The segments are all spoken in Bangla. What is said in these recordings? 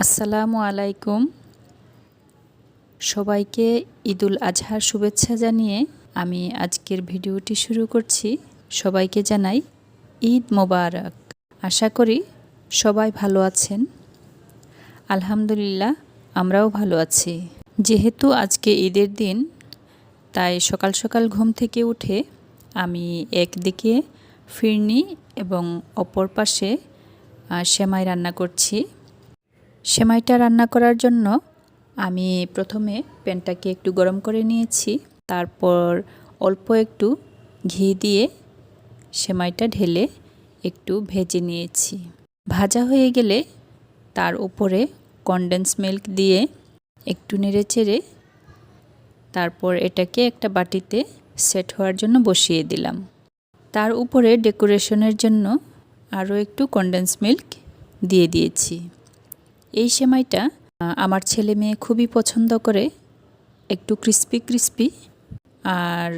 আসসালামু আলাইকুম। সবাইকে ঈদুল আজহার শুভেচ্ছা জানিয়ে আমি আজকের ভিডিওটি শুরু করছি। সবাইকে জানাই ঈদ মোবারক। আশা করি সবাই ভালো আছেন। আলহামদুলিল্লাহ, আমরাও ভালো আছি। যেহেতু আজকে ঈদের দিন, তাই সকাল সকাল ঘুম থেকে উঠে আমি একদিকে ফিরনি এবং অপর পাশে সেমাই রান্না করছি। সেমাইটা রান্না করার জন্য আমি প্রথমে প্যানটাকে একটু গরম করে নিয়েছি। তারপর অল্প একটু ঘি দিয়ে সেমাইটা ঢেলে একটু ভেজে নিয়েছি। ভাজা হয়ে গেলে তার উপরে কনডেন্স মিল্ক দিয়ে একটু নেড়েচেড়ে তারপর এটাকে একটা বাটিতে সেট হওয়ার জন্য বসিয়ে দিলাম। তার উপরে ডেকোরেশনের জন্য আরও একটু কনডেন্স মিল্ক দিয়ে দিয়েছি। এই সেমাইটা আমার ছেলে মেয়ে খুবই পছন্দ করে, একটু ক্রিস্পি ক্রিস্পি। আর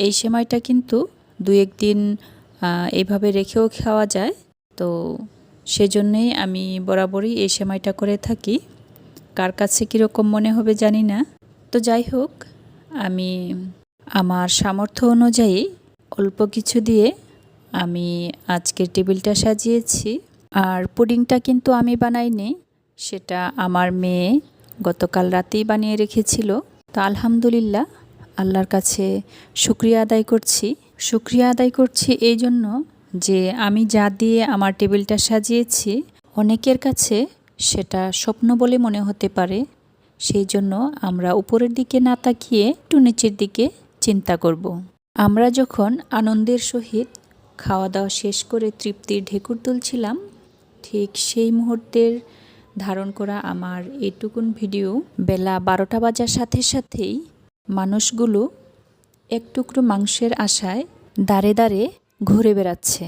এই সেমাইটা কিন্তু 2-1 দিন এইভাবে রেখেও খাওয়া যায়। তো সেজন্যই আমি বরাবরই এই সেমাইটা করে থাকি। কার কাছে কীরকম মনে হবে জানি না। তো যাই হোক, আমি আমার সামর্থ্য অনুযায়ী অল্প কিছু দিয়ে আমি আজকের টেবিলটা সাজিয়েছি। আর পুডিংটা কিন্তু আমি বানাইনি, সেটা আমার মেয়ে গতকাল রাতেই বানিয়ে রেখেছিল। তো আলহামদুলিল্লাহ, আল্লাহর কাছে শুকরিয়া আদায় করছি এই জন্য যে আমি যা দিয়ে আমার টেবিলটা সাজিয়েছি, অনেকের কাছে সেটা স্বপ্ন বলে মনে হতে পারে। সেই জন্য আমরা উপরের দিকে না তাকিয়ে একটু নিচের দিকে চিন্তা করব। আমরা যখন আনন্দের সহিত খাওয়া দাওয়া শেষ করে তৃপ্তির ঢেকুর তুলছিলাম, ঠিক সেই মুহূর্তের ধারণ করা আমার এইটুকুন ভিডিও। বেলা 12টা বাজার সাথে সাথেই মানুষগুলো এক টুকরো মাংসের আশায় দাঁড়ে দাঁড়ে ঘুরে বেড়াচ্ছে।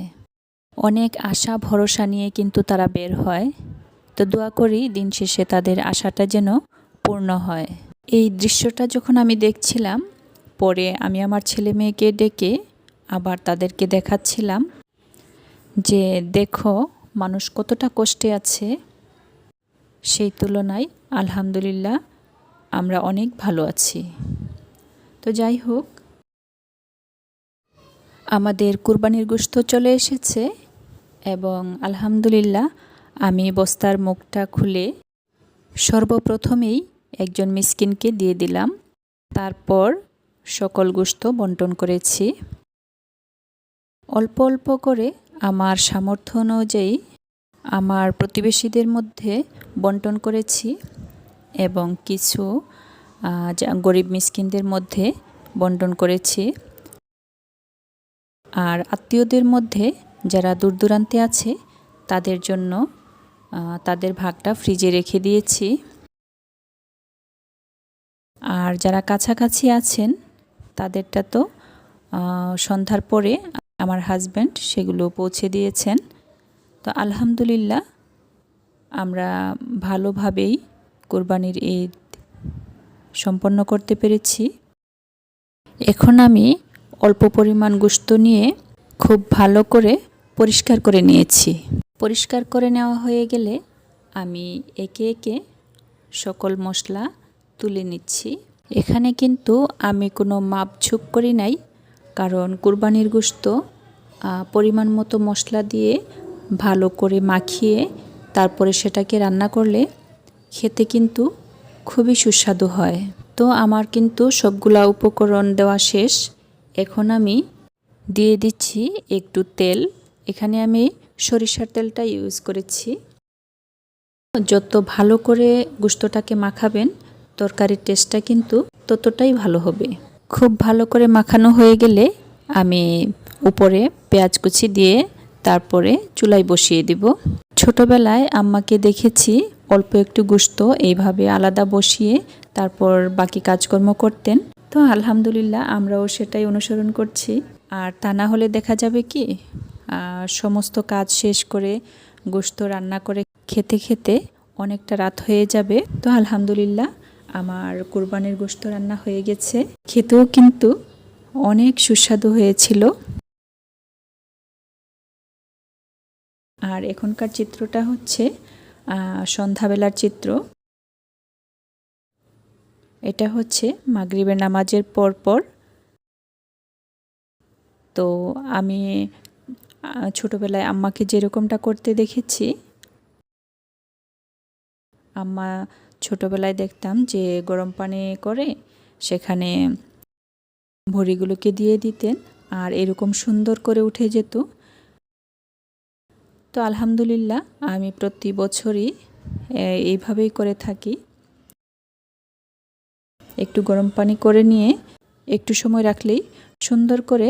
অনেক আশা ভরসা নিয়ে কিন্তু তারা বের হয়। তো দোয়া করি দিন শেষে তাদের আশাটা যেন পূর্ণ হয়। এই দৃশ্যটা যখন আমি দেখছিলাম, পরে আমি আমার ছেলে মেয়েকে ডেকে আবার তাদেরকে দেখাচ্ছিলাম যে দেখো মানুষ কতটা কষ্টে আছে। সেই তুলনায় আলহামদুলিল্লাহ আমরা অনেক ভালো আছি। তো যাই হোক, আমাদের কুরবানির গোশত চলে এসেছে এবং আলহামদুলিল্লাহ আমি বস্তার মুখটা খুলে সর্বপ্রথমেই একজন মিসকিনকে দিয়ে দিলাম। তারপর সকল গোশত বন্টন করেছি। অল্প অল্প করে আমার সামর্থ্য অনুযায়ী আমার প্রতিবেশীদের মধ্যে বন্টন করেছি এবং কিছু গরিব মিসকিনদের মধ্যে বন্টন করেছি। আর আত্মীয়দের মধ্যে যারা দূর দূরান্তে আছে তাদের জন্য তাদের ভাগটা ফ্রিজে রেখে দিয়েছি। আর যারা কাছাকাছি আছেন তাদেরটা তো সন্ধ্যার পরে আমার হাজব্যান্ড সেগুলো পৌঁছে দিয়েছেন। তো আলহামদুলিল্লাহ আমরা ভালোভাবেই কোরবানির ঈদ সম্পন্ন করতে পেরেছি। এখন আমি অল্প পরিমাণ গোশত নিয়ে খুব ভালো করে পরিষ্কার করে নিয়েছি। পরিষ্কার করে নেওয়া হয়ে গেলে আমি একে একে সকল মশলা তুলে নিচ্ছি। এখানে কিন্তু আমি কোনো মাপঝোঁক করি নাই, কারণ কুরবানির গোশত পরিমাণ মতো মশলা দিয়ে ভালো করে মাখিয়ে তারপরে সেটাকে রান্না করলে খেতে কিন্তু খুবই সুস্বাদু হয়। তো আমার কিন্তু সবগুলা উপকরণ দেওয়া শেষ। এখন আমি দিয়ে দিচ্ছি একটু তেল। এখানে আমি সরিষার তেলটা ইউজ করেছি। যত ভালো করে গোশতটাকে মাখাবেন তরকারির টেস্টটা কিন্তু ততটাই ভালো হবে। খুব ভালো করে মাখানো হয়ে গেলে আমি উপরে পেঁয়াজ কুচি দিয়ে তারপরে চুলায় বসিয়ে দিব। ছোটবেলায় আম্মাকে দেখেছি অল্প একটু গোশত এইভাবে আলাদা বসিয়ে তারপর বাকি কাজকর্ম করতেন। তো আলহামদুলিল্লাহ আমরাও সেটাই অনুসরণ করছি। আর তা না হলে দেখা যাবে কি সমস্ত কাজ শেষ করে গোশত রান্না করে খেতে খেতে অনেকটা রাত হয়ে যাবে। তো আলহামদুলিল্লাহ আমার কুরবানির গোশত রান্না হয়ে গেছে। খেতেও কিন্তু অনেক সুস্বাদু হয়েছিল। আর এখনকার চিত্রটা হচ্ছে সন্ধ্যাবেলার চিত্র। এটা হচ্ছে মাগরিবের নামাজের পর। তো আমি ছোটোবেলায় আম্মাকে যেরকমটা করতে দেখেছি, আম্মা ছোটোবেলায় দেখতাম যে গরম পানি করে সেখানে ভুঁড়িগুলোকে দিয়ে দিতেন আর এরকম সুন্দর করে উঠে যেত। তো আলহামদুলিল্লাহ আমি প্রতি বছরই এইভাবেই করে থাকি। একটু গরম পানি করে নিয়ে একটু সময় রাখলেই সুন্দর করে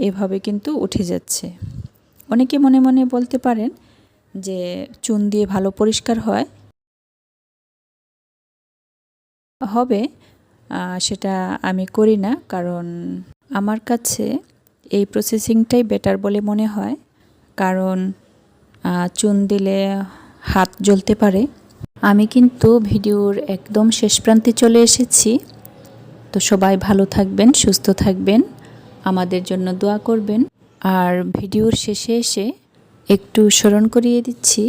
এভাবে কিন্তু উঠে যাচ্ছে। অনেকে মনে মনে বলতে পারেন যে চুন দিয়ে ভালো পরিষ্কার হবে, সেটা আমি করি না, কারণ আমার কাছে এই প্রসেসিংটাই বেটার বলে মনে হয়। কারণ চুন দিলে হাত জ্বলতে পারে। আমি কিন্তু ভিডিওর একদম শেষ প্রান্তে চলে এসেছি। তো সবাই ভালো থাকবেন, সুস্থ থাকবেন, আমাদের জন্য দোয়া করবেন। আর ভিডিওর শেষে এসে একটু স্মরণ করিয়ে দিচ্ছি,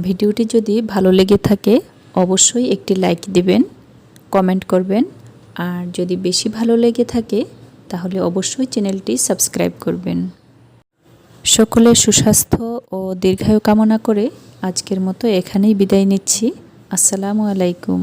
ভিডিওটি যদি ভালো লেগে থাকে অবশ্যই একটি লাইক দিবেন, কমেন্ট করবেন, আর যদি বেশি ভালো লেগে থাকে তাহলে অবশ্যই চ্যানেলটি সাবস্ক্রাইব করবেন। সকলের সুস্বাস্থ্য ও দীর্ঘায়ু কামনা করে আজকের মতো এখানেই বিদায় নিচ্ছি। আসসালামু আলাইকুম।